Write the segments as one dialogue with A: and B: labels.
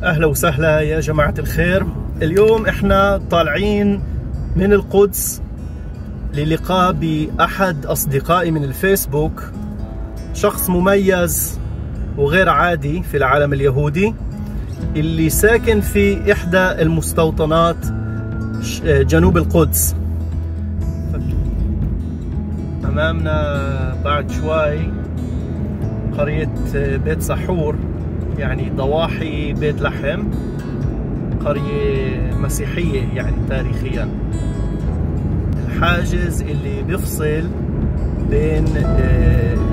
A: أهلا وسهلا يا جماعة الخير. اليوم احنا طالعين من القدس للقاء بأحد أصدقائي من الفيسبوك، شخص مميز وغير عادي في العالم اليهودي اللي ساكن في إحدى المستوطنات جنوب القدس. أمامنا بعد شوي قرية بيت سحور، يعني ضواحي بيت لحم، قرية مسيحية يعني تاريخيا. الحاجز اللي بيفصل بين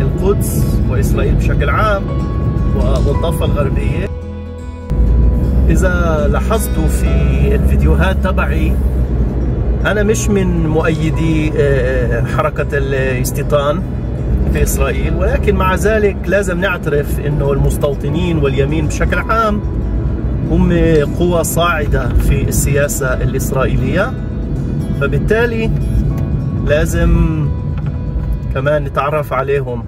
A: القدس وإسرائيل بشكل عام والضفة الغربية. إذا لاحظتوا في الفيديوهات تبعي أنا مش من مؤيدي حركة الاستيطان في إسرائيل، ولكن مع ذلك لازم نعترف إنه المستوطنين واليمين بشكل عام هم قوى صاعدة في السياسة الإسرائيلية، فبالتالي لازم كمان نتعرف عليهم.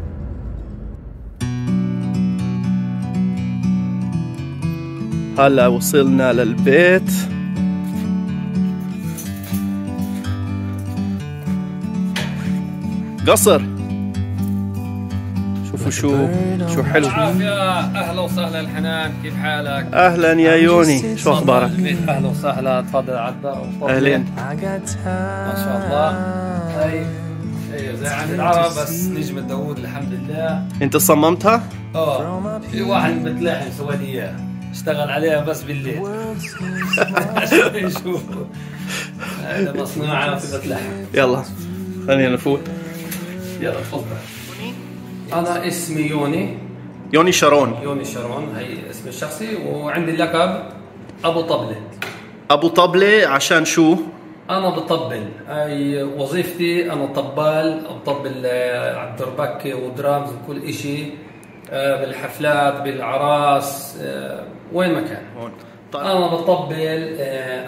A: هلا وصلنا للبيت. قصر، شوفوا شو حلو.
B: اهلا وسهلا الحنان، كيف حالك؟
A: اهلا يا يوني، شو اخبارك؟
B: اهلا وسهلا، تفضل على الدار.
A: اهلين،
B: ما شاء الله. ايوه زي عند العرب، بس نجمة داوود الحمد لله.
A: انت صممتها؟
B: في واحد من بيت لحم سوى لي اياها، اشتغل عليها بس بالليل عشان يشوفوا. هذا مصنوعة في بيت لحم.
A: يلا خلينا نفوت.
B: يلا تفضل. أنا اسمي يوني.
A: يوني شارون.
B: يوني شارون هي اسمي الشخصي، وعندي اللقب أبو طبلة.
A: أبو طبلة عشان شو؟
B: أنا بطبل، أي وظيفتي أنا طبال، بطبل على الدربكة ودرامز وكل إشي بالحفلات بالعراس وين ما كان. أنا بطبل.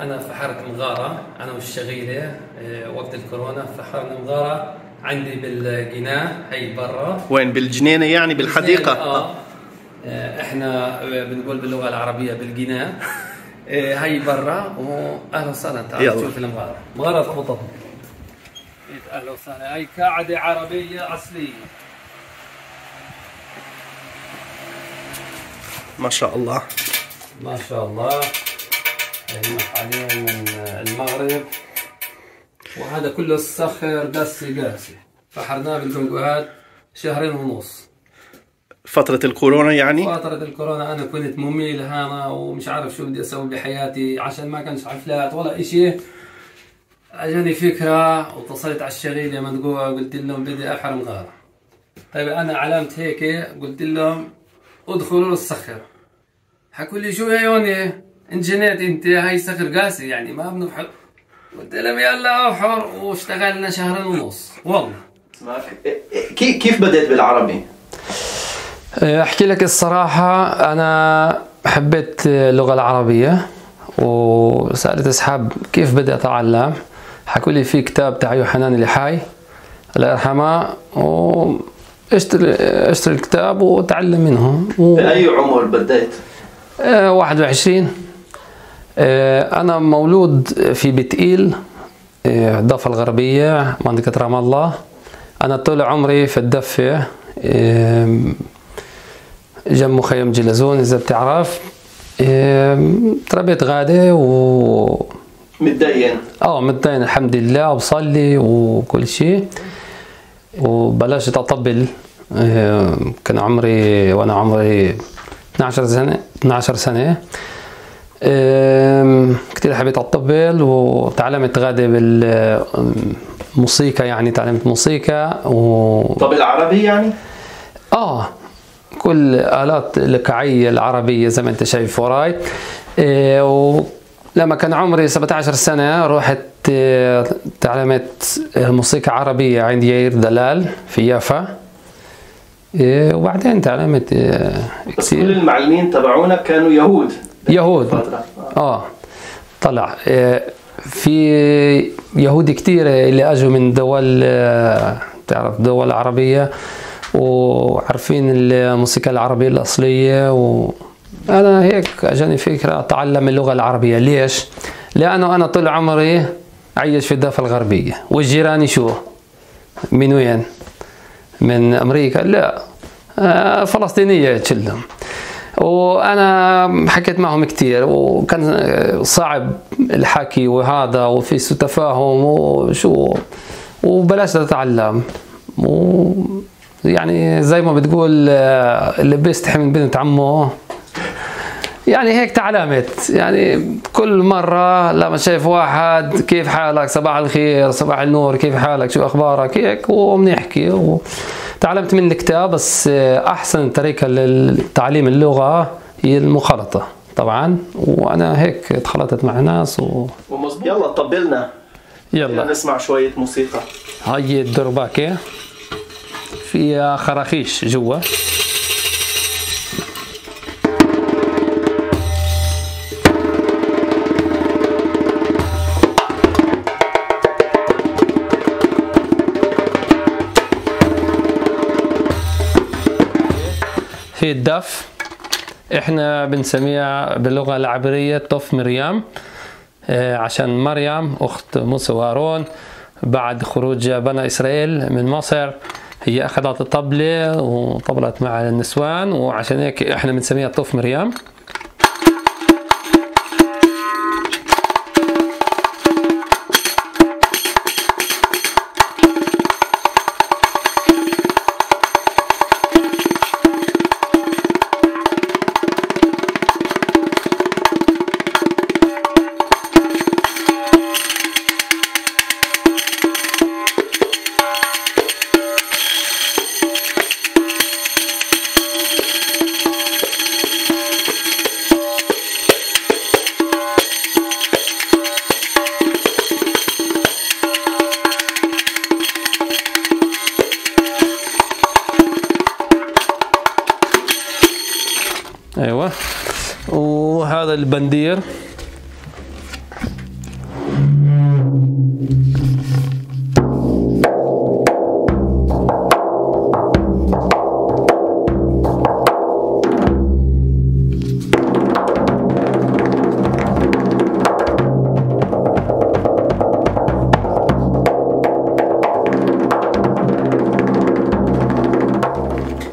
B: أنا في حارة مغارة، أنا والشغيلة وقت الكورونا في حارة مغارة، عندي بالجناه هي برا.
A: وين بالجنينة يعني بالحديقة؟
B: احنا بنقول باللغة العربية بالجناه. هي برا، واهلا وسهلا. تعال تشوف المغارة، مغارة ابو طبل. اهلا وسهلا. هي قاعدة عربية أصلية.
A: ما شاء الله
B: ما شاء الله. عليه من المغرب، وهذا كله الصخر قاسي فحرناه بالقنقوهات شهرين ونص.
A: فترة الكورونا يعني؟
B: فترة الكورونا أنا كنت مميل هنا ومش عارف شو بدي أسوي بحياتي، عشان ما كانش حفلات ولا إشي. أجاني فكرة واتصلت على الشغيلة مدقوها، قلت لهم بدي أحر مغارة. طيب أنا علمت هيك، قلت لهم ادخلوا الصخر. حكوا لي شو يا يوني انت جنيت، انت هاي صخر قاسي يعني ما بنفحر. قلت لهم يلا احر، واشتغلنا شهرين ونص والله.
A: كيف بدأت بالعربي؟
B: احكي لك الصراحة، انا حبيت اللغة العربية وسألت اصحاب كيف بدي اتعلم. حكوا لي في كتاب تاع يوحنان اليحاي الله يرحمه، اشتري الكتاب وتعلم منه.
A: بأي عمر بدأت؟
B: 21. أنا مولود في بتقيل، الضفة الغربية منطقة رام الله. أنا طول عمري في الدفة جنب مخيم جلزون إذا بتعرف. تربيت غادة
A: متدين؟
B: متدين الحمد لله، وبصلي وكل شيء. وبلشت أطبل كان عمري وانا عمري 12 سنة. كتير حبيت أطبل، وتعلمت غادة بالموسيقى، يعني تعلمت موسيقى
A: طبل عربي يعني؟
B: كل آلات الإيقاعية العربية زي ما انت شايف وراي. ولما كان عمري 17 سنة رحت تعلمت موسيقى عربية عند ياير دلال في يافا. وبعدين تعلمت
A: بس كل المعلمين تبعونا كانوا يهود.
B: طلع في يهود كتير اللي اجوا من دول، تعرف دول عربية، وعارفين الموسيقى العربية الأصلية أنا هيك أجاني فكرة أتعلم اللغة العربية. ليش؟ لأنه أنا طول عمري عايش في الضفة الغربية، والجيران شو؟ من وين؟ من أمريكا؟ لا، فلسطينية كلهم. وأنا حكيت معهم كتير وكان صعب الحكي وهذا، وفي سوء تفاهم وشو، وبلاش أتعلم. يعني زي ما بتقول اللي بيستحي من بنت عمه، يعني هيك تعلمت. يعني كل مرة لما شايف واحد كيف حالك، صباح الخير، صباح النور، كيف حالك، شو أخبارك، هيك وبنحكي. وتعلمت من الكتاب. بس أحسن طريقة لتعليم اللغة هي المخالطة طبعا، وأنا هيك اتخلطت مع ناس
A: ومظبوط. يلا طبلنا،
B: يلا
A: نسمع شوية موسيقى.
B: هاي الدرباكة فيها خراخيش جوا. هي الدف، احنا بنسميها باللغة العبرية طف مريم، عشان مريم أخت موسى وهارون بعد خروج بني إسرائيل من مصر هي أخذت الطبلة وطبلت مع النسوان، وعشان هيك احنا بنسميها طف مريم. ايوه، وهذا البندير.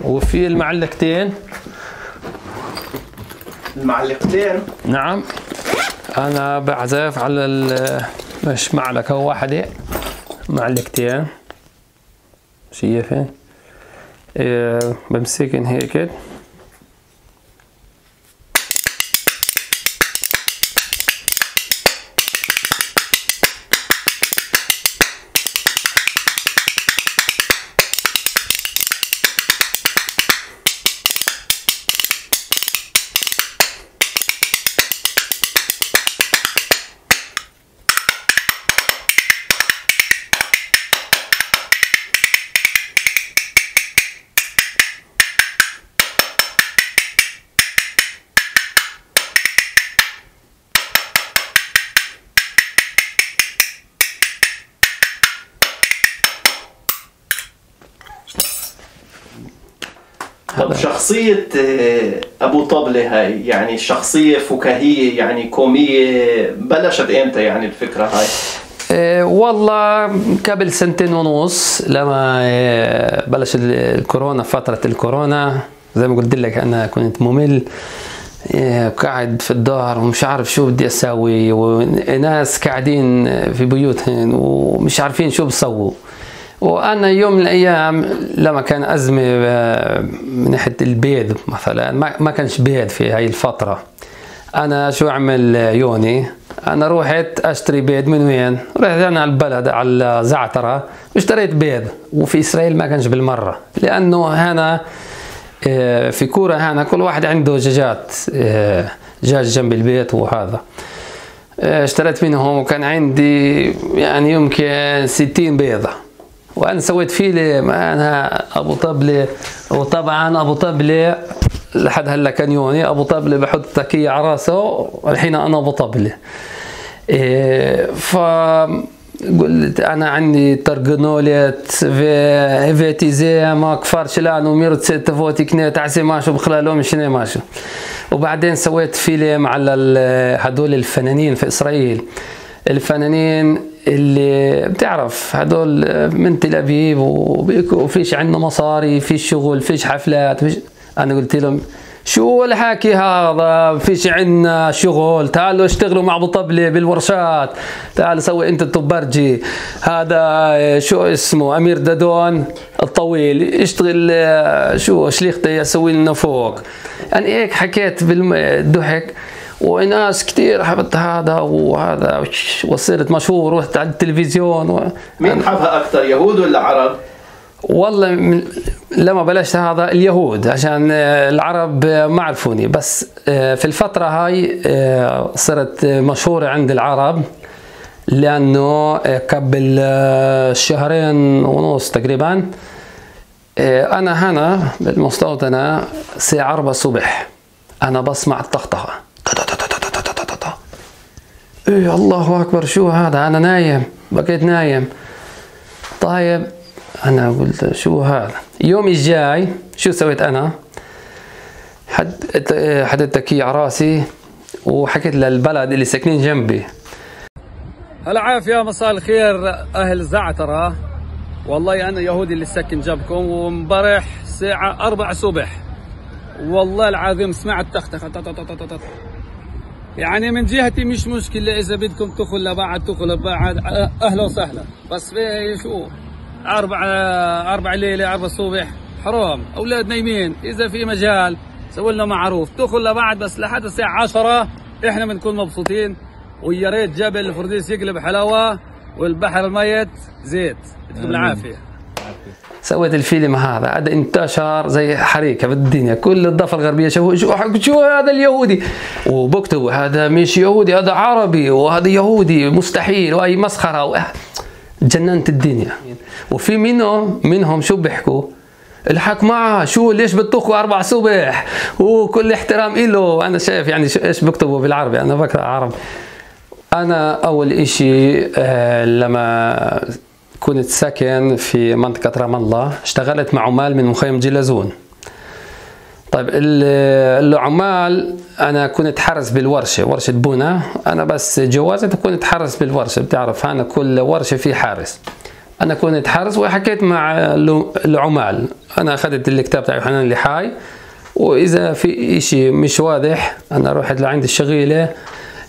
B: وفي المعلقتين.
A: المعلقتين؟
B: نعم، أنا بعزف على مش معلقة واحدة، معلقتين. شايفين؟ بمسكن هيك
A: طب شخصية أبو طبلة هاي، يعني شخصية فكاهية يعني كومية، بلشت إمتى يعني الفكرة هاي؟
B: والله قبل 2.5 سنين لما بلش الكورونا، فترة الكورونا زي ما قلت لك أنا كنت ممل، قاعد في الدار ومش عارف شو بدي أسوي، وناس قاعدين في بيوتهم ومش عارفين شو بسووا. وأنا يوم من الأيام لما كان أزمة من ناحية البيض مثلا، ما كانش بيض في هاي الفترة، أنا شو أعمل يوني؟ أنا روحت أشتري بيض من وين؟ رحت أنا على البلد على زعترة واشتريت بيض. وفي إسرائيل ما كانش بالمرة، لأنه هنا في كورة هنا كل واحد عنده دجاجات، دجاج جنب البيت. وهذا اشتريت منهم وكان عندي يعني يمكن 60 بيضة، وأنا سويت فيلي أنا أبو طبلة. وطبعا أبو طبلة لحد هلا كان يوني أبو طبلة بحط تكية على راسه، والحين أنا أبو طبلة. قلت انا عندي ترجنوليت في تيزي ما كفار شلان وميرت ست فوتي كني تعسي ماشو بخلالهم شنو ماشو. وبعدين سويت فيلم على هدول الفنانين في اسرائيل، الفنانين اللي بتعرف هدول من تل ابيب وفيش عندنا مصاري، فيش شغل، فيش حفلات، انا قلت لهم شو الحكي هذا، فيش عندنا شغل، تعالوا اشتغلوا مع ابو طبله بالورشات، تعالوا سوي انت التبرجي، هذا شو اسمه امير دادون الطويل يشتغل شو شليخته يسوي لنا فوق. يعني هيك حكيت بالضحك، وناس كثير حبت هذا وهذا، وصرت مشهور، رحت على التلفزيون
A: مين حبها اكثر، يهود ولا عرب؟
B: والله لما بلشت هذا اليهود، عشان العرب ما عرفوني، بس في الفترة هاي صرت مشهورة عند العرب، لأنه قبل شهرين ونص تقريبا أنا هنا بالمستوطنة الساعة 4 الصبح أنا بسمع الطخطخة، إيه الله أكبر شو هذا، أنا نايم، بقيت نايم. طيب أنا قلت شو هذا. يومي الجاي شو سويت أنا؟ حددت تكي على راسي وحكيت للبلد اللي ساكنين جنبي. هلا عافية، مساء الخير أهل زعترة، والله أنا يهودي اللي ساكن جنبكم، ومبارح الساعة 4 الصبح والله العظيم سمعت تختخة، يعني من جهتي مش مشكلة، إذا بدكم تدخل لبعض تدخل لبعض، أهلا وسهلا، بس في شو 4 ليلة 4 الصبح حرام، أولاد نايمين، إذا في مجال سووا لنا معروف تدخل لبعض، بس لحد الساعة 10 إحنا بنكون مبسوطين، ويا ريت جبل الفرديس يقلب حلاوة والبحر الميت زيت، يديكم العافية. سويت الفيلم هذا انتشر زي حريقة بالدنيا، كل الضفة الغربية شو هذا اليهودي، وبكتبوا هذا مش يهودي هذا عربي، وهذا يهودي مستحيل، وأي مسخرة، جننت الدنيا. وفي منهم شو بيحكوا، الحق معه شو ليش بتطخوا 4 الصبح، وكل احترام إله. أنا شايف يعني ايش بكتبوا بالعربي، أنا بقرأ عربي. أنا أول إشي لما كنت ساكن في منطقة رام الله اشتغلت مع عمال من مخيم جلازون. طيب العمال أنا كنت حرس بالورشة، ورشة بونا، أنا بس جوازت كنت حرس بالورشة، بتعرف أنا كل ورشة في حارس، أنا كنت حرس. وحكيت مع العمال، أنا أخذت الكتاب تاع حنان اللي حاي، وإذا في إشي مش واضح أنا رحت لعند الشغيلة،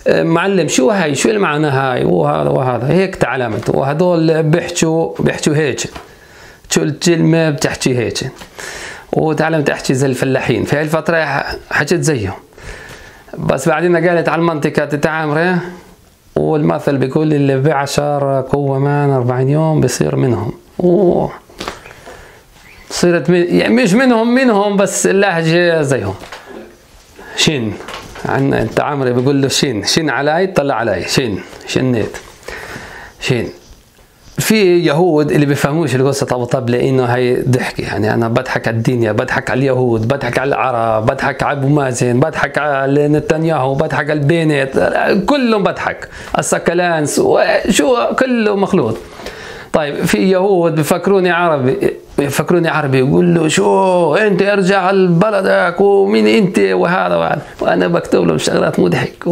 B: معلم شو هاي، شو المعنى هاي، وهذا هيك تعلمت. وهدول بيحكوا هيك، شو الكلمة بتحكي هيك، وتعلمت احكي زي الفلاحين. في هاي الفترة حكيت زيهم، بس بعدين قالت على المنطقة تتعامره، والمثل بيقول اللي بعشر قوة مان 40 يوم بصير منهم. صيرت يعني مش منهم بس اللهجة زيهم. شين عنا التعامري بيقول له شين علي، طلع علي، شنيت. في يهود اللي بيفهموش القصة ابو طبلة، انه هي ضحك، يعني انا بضحك على الدنيا، بضحك على اليهود، بضحك على العرب، بضحك على ابو مازن، بضحك على نتنياهو، بضحك على البنت، كلهم بضحك، السكلانس، شو كله مخلوط. طيب في يهود بيفكروني عربي، يقول له شو انت ارجع لبلدك، ومين انت، وهذا وانا بكتب لهم شغلات مضحك.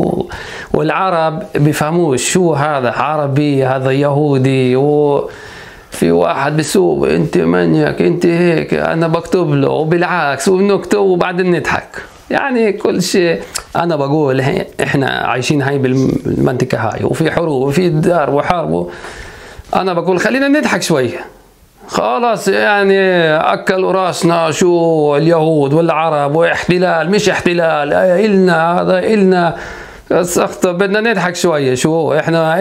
B: والعرب بيفهموش شو هذا عربي، هذا يهودي. وفي واحد بيسوق انت منيك، انت هيك، انا بكتب له، وبالعكس وبنكتب وبعدين نضحك. يعني كل شيء انا بقول احنا عايشين هاي بالمنطقه هاي، وفي حروب وفي دار وحرب، أنا بقول خلينا نضحك شوية، خلاص يعني أكلوا راسنا شو اليهود والعرب، واحتلال مش احتلال، إلنا هذا إلنا، بدنا نضحك شوية، شو إحنا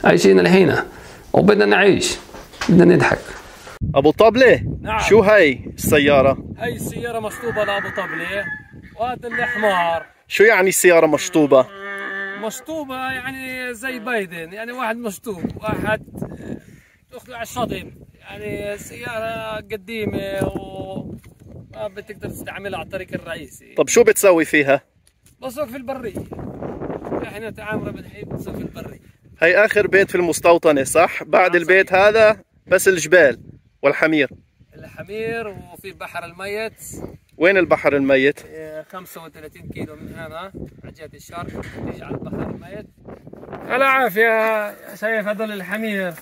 B: عايشين الحين، وبدنا نعيش، بدنا نضحك.
A: أبو طبلة،
B: نعم.
A: شو هاي السيارة؟
B: هاي السيارة مشطوبة لأبو طبلة، وهذا الحمار.
A: شو يعني السيارة مشطوبة؟
B: مشطوبة يعني زي بايدن، يعني واحد مشطوب، واحد تأخذه على الشاطئ، يعني سيارة قديمة وما بتقدر تستعملها على الطريق الرئيسي.
A: طب شو بتسوي فيها؟
B: بسوق في البرية، احنا تعامر بالحين بنسوق في البرية.
A: هي آخر بيت في المستوطنة صح؟ بعد البيت هذا بس الجبال والحمير.
B: الحمير وفي البحر الميت.
A: وين البحر الميت؟
B: 35 كيلو من هنا على جهة الشرق تيجي على البحر الميت. على عافية. شايف هذول الحمير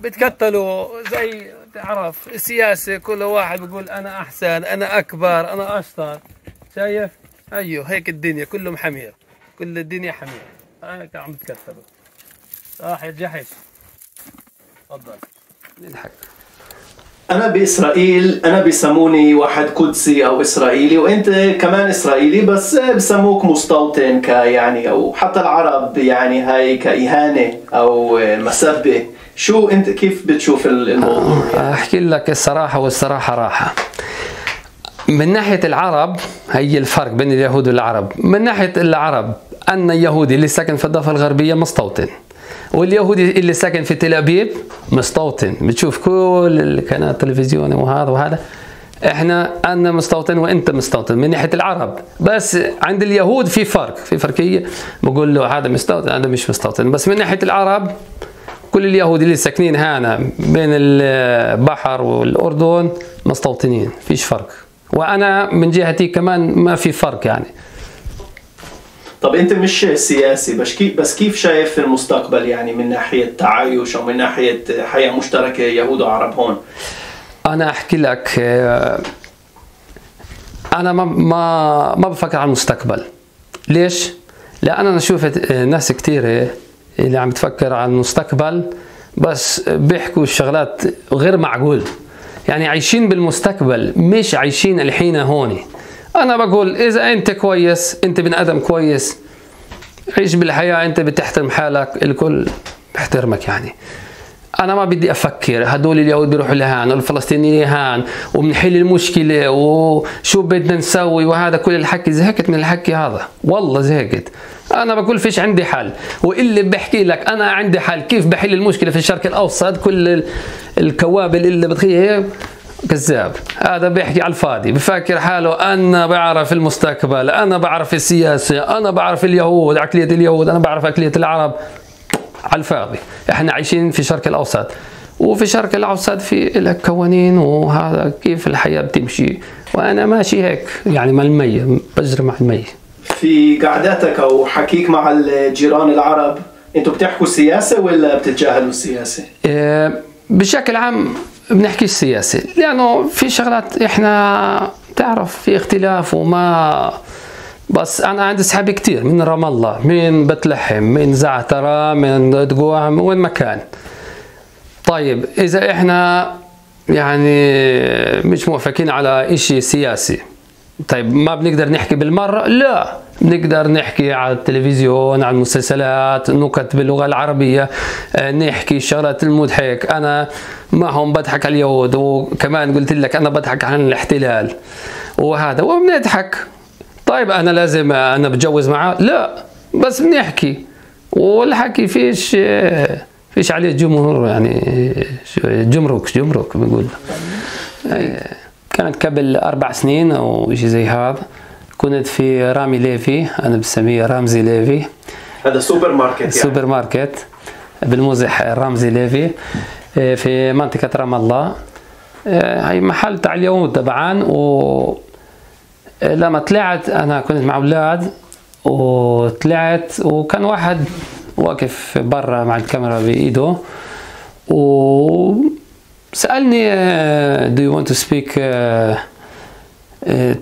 B: بتكتلوا زي تعرف السياسة، كل واحد بيقول أنا أحسن أنا أكبر أنا أشطر. شايف؟ أيوه هيك الدنيا كلهم حمير، كل الدنيا حمير هيك عم بتكتلوا. راح يتجحش. تفضل نضحك.
A: أنا بإسرائيل أنا بيسموني واحد قدسي أو إسرائيلي، وأنت كمان إسرائيلي بس بسموك مستوطن يعني، أو حتى العرب يعني هاي كإهانة أو مسبة. شو أنت كيف بتشوف الموضوع؟
B: أحكي لك الصراحة، والصراحة راحة. من ناحية العرب هي الفرق بين اليهود والعرب. من ناحية العرب أن اليهودي اللي ساكن في الضفة الغربية مستوطن، واليهودي اللي ساكن في تل أبيب مستوطن. بتشوف كل القناة التلفزيونية وهذا احنا أنا مستوطن وانت مستوطن من ناحية العرب. بس عند اليهود في فرق، في فرقية، بقول له هذا مستوطن هذا مش مستوطن. بس من ناحية العرب كل اليهود اللي ساكنين هنا بين البحر والأردن مستوطنين، فيش فرق. وأنا من جهتي كمان ما في فرق يعني.
A: طب انت مش سياسي بس كيف شايف المستقبل يعني من ناحية تعايش او من ناحية حياة مشتركة يهود وعرب هون؟
B: انا احكي لك، انا ما بفكر على المستقبل. ليش؟ لان انا شفت ناس كثيره اللي عم تفكر على المستقبل بس بيحكوا الشغلات غير معقول، يعني عايشين بالمستقبل مش عايشين الحين هون. أنا بقول إذا أنت كويس، أنت بني آدم كويس، عيش بالحياة، أنت بتحترم حالك، الكل بيحترمك يعني. أنا ما بدي أفكر هدول اليهود بيروحوا لهان والفلسطينيين لهان وبنحل المشكلة وشو بدنا نسوي وهذا كل الحكي. زهقت من الحكي هذا، والله زهقت. أنا بقول فيش عندي حل، واللي بحكي لك أنا عندي حل كيف بحل المشكلة في الشرق الأوسط. كل الكوابل اللي بتخيل كذاب، هذا بيحكي على الفاضي، بفكر حاله أنا بعرف المستقبل، أنا بعرف السياسة، أنا بعرف اليهود عقلية اليهود، أنا بعرف عقلية العرب. على الفاضي. احنا عايشين في الشرق الأوسط، وفي الشرق الأوسط في لك قوانين وهذا كيف الحياة بتمشي، وأنا ماشي هيك يعني مع المي، بجري مع المي.
A: في قعداتك أو حكيك مع الجيران العرب أنتوا بتحكوا السياسة ولا بتتجاهلوا السياسة؟
B: بشكل عام بنحكي السياسة، لأنه في شغلات إحنا تعرف في اختلاف وما. بس أنا عندي أصحابي كتير من رام الله، من بيت لحم، من زعترة، من دقوع، من وين مكان. طيب إذا إحنا يعني مش موافقين على إشي سياسي، طيب ما بنقدر نحكي بالمرة؟ لا، بنقدر نحكي على التلفزيون، على المسلسلات، نكت باللغة العربية، نحكي الشغلات المضحك. أنا معهم بضحك على اليهود، وكمان قلت لك أنا بضحك عن الاحتلال وهذا وبنضحك. طيب أنا لازم أنا بتجوز معاه؟ لا، بس بنحكي والحكي فيش عليه جمهور يعني جمرك بنقول. كانت قبل 4 سنين أو شيء زي هذا، كنت في رامي ليفي، أنا بسميه رامزي ليفي.
A: هذا سوبر ماركت يعني.
B: سوبر ماركت بالمزح رامزي ليفي في منطقة رام الله. هي محل تاع اليهود طبعا. ولما طلعت أنا كنت مع أولاد وطلعت، وكان واحد واقف برا مع الكاميرا بإيده وسألني do you want to speak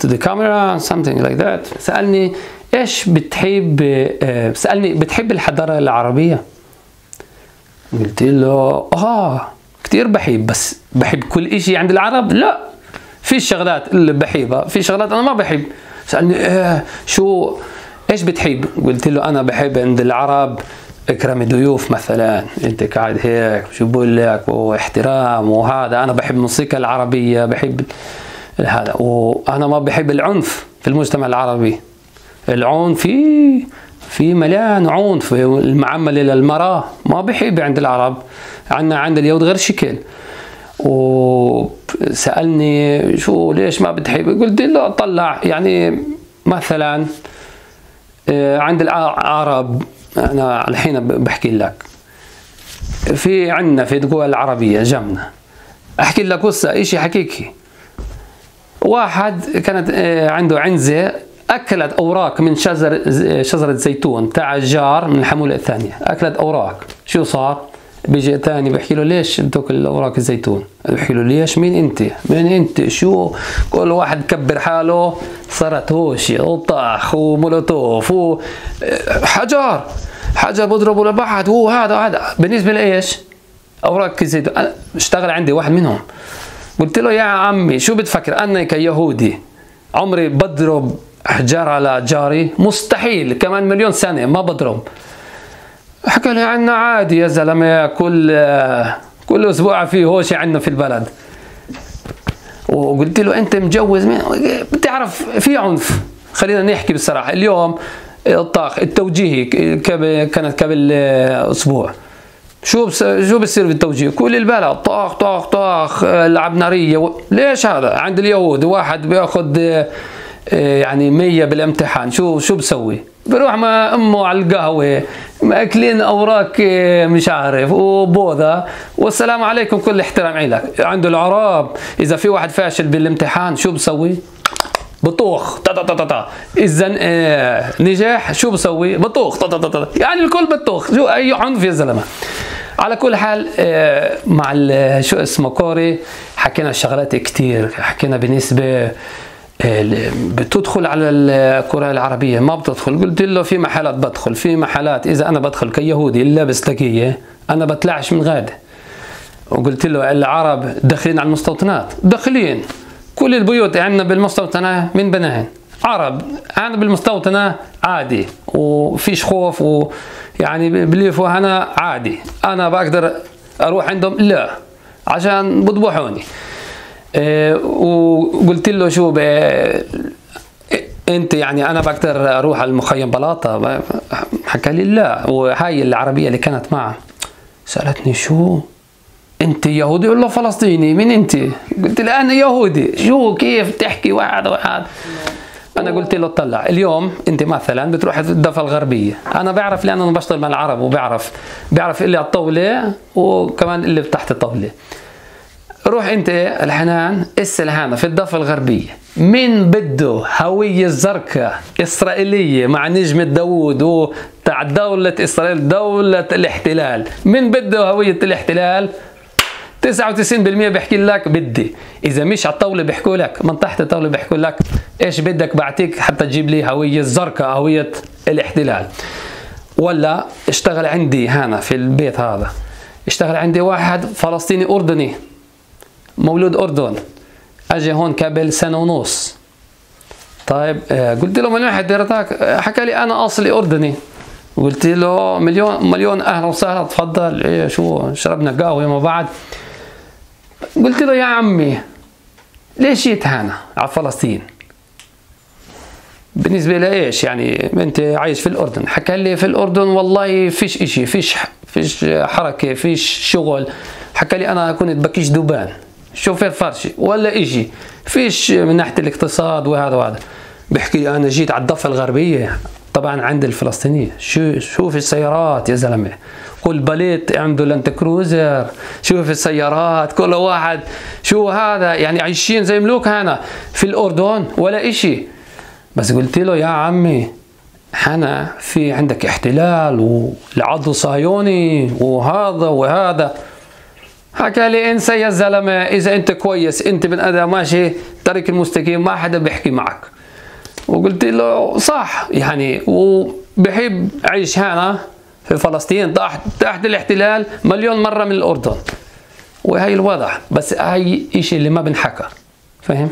B: to the camera something like that. سألني إيش بتحب، سألني بتحب الحضارة العربية؟ قلت له كتير بحب، بس بحب كل إشي عند العرب؟ لا، في شغلات اللي بحبها، في شغلات أنا ما بحب. سألني شو إيش بتحب؟ قلت له أنا بحب عند العرب اكرم الضيوف مثلا، انت قاعد هيك شو بقول لك واحترام وهذا. انا بحب الموسيقى العربيه، بحب هذا. وانا ما بحب العنف في المجتمع العربي. العنف في مليان عنف، المعامله للمراه ما بحب عند العرب، عند اليهود غير شكل. وسالني شو ليش ما بتحب؟ قلت له طلع يعني مثلا عند العرب أنا الحين بحكي لك في عندنا في الدول العربية جمنا. أحكي لك قصة إشي حقيقي. واحد كانت عنده عنزة أكلت أوراق من شجرة زيتون تاع الجار من الحمولة الثانية، أكلت أوراق. شو صار؟ بيجي ثاني بحكي له ليش بتاكل أوراق الزيتون؟ بحكي له ليش؟ مين أنت؟ مين أنت؟ شو؟ كل واحد كبر حاله، صارت هوشي وطاخ ومولوتوف وحجر بضربوا لبعض. هو هذا بالنسبة لإيش؟ أوراق الزيتون. اشتغل عندي واحد منهم، قلت له يا عمي شو بتفكر أنا كيهودي عمري بضرب حجار على جاري؟ مستحيل، كمان مليون سنة ما بضرب. حكى لي عنا عادي يا زلمة، كل أسبوع في هوشي عندنا في البلد. وقلت له أنت مجوز مين؟ بتعرف في عنف. خلينا نحكي بصراحة، اليوم الطاق التوجيهي كانت قبل أسبوع. شو بصير بالتوجيه؟ كل البلد طاخ طاخ طاخ، لعب نارية. ليش هذا؟ عند اليهود واحد بياخذ يعني 100 بالامتحان، شو بسوي؟ بروح مع امه على القهوة ماكلين اوراق مش عارف وبوذا والسلام عليكم كل احترام عليك. عند العرب اذا في واحد فاشل بالامتحان شو بسوي؟ بطوخ تا تا تا تا. اذا نجاح شو بسوي؟ بطوخ تا تا تا. يعني الكل بطوخ. شو اي عنف يا زلمه. على كل حال مع شو اسمه كوري حكينا شغلات كتير. حكينا بالنسبه بتدخل على الكرة العربية ما بتدخل. قلت له في محلات بدخل، في محلات إذا أنا بدخل كيهودي لابس تقية أنا بطلعش من غادة. وقلت له العرب داخلين على المستوطنات، داخلين كل البيوت عندنا بالمستوطنة من بناهن عرب. أنا بالمستوطنة عادي وفيش خوف ويعني بليفوا أنا عادي. أنا بقدر أروح عندهم؟ لا، عشان بذبحوني. وقلت له شو انت يعني انا بقدر اروح على المخيم بلاطه؟ حكى لي لا. وهاي العربيه اللي كانت معه سالتني شو انت يهودي ولا فلسطيني؟ مين انت؟ قلت لها انا يهودي. شو كيف تحكي واحد؟ انا قلت له طلع اليوم انت مثلا بتروح الضفه الغربيه، انا بعرف لان انا بشتغل مع العرب وبعرف اللي على الطاوله وكمان اللي تحت الطاوله. روح انت الحنان اسال هنا في الضفه الغربيه مين بده هويه زرقاء اسرائيليه مع نجمه داوود وتاع دوله اسرائيل دوله الاحتلال؟ مين بده هويه الاحتلال؟ 99% بيحكي لك بدي. اذا مش على الطاوله بيحكوا لك، من تحت الطاوله بيحكوا لك ايش بدك بعطيك حتى تجيب لي هويه زرقاء هويه الاحتلال. ولا اشتغل عندي هنا في البيت هذا، اشتغل عندي واحد فلسطيني اردني مولود أردن، أجي هون قبل سنة ونص. طيب قلت له من وين حضرتك؟ حكى لي أنا أصلي أردني. قلت له مليون أهلا وسهلا تفضل. إيه شو شربنا قهوة مع بعض. قلت له يا عمي ليش جيت هنا على فلسطين؟ بالنسبة لإيش يعني أنت عايش في الأردن؟ حكى لي في الأردن والله فيش إشي، فيش حركة، فيش شغل. حكى لي أنا كنت بكيش دبان شوفير فرشي ولا إشي، فيش من ناحية الاقتصاد وهذا. بحكي أنا جيت على الضفة الغربية طبعا عند الفلسطينية. شوف السيارات يا زلمة، كل بليت عنده لاند كروزر. شوف السيارات كل واحد شو هذا، يعني عايشين زي ملوك هنا في الأردن ولا إشي. بس قلت له يا عمي هنا في عندك احتلال والعضو صهيوني وهذا. حكى لي انسى يا زلمه، اذا انت كويس انت بن ادم ماشي طريق المستقيم ما حدا بيحكي معك. وقلت له صح يعني، وبحب عيش هنا في فلسطين تحت الاحتلال مليون مره من الاردن. وهي الوضع، بس هاي اشي اللي ما بنحكى، فاهم؟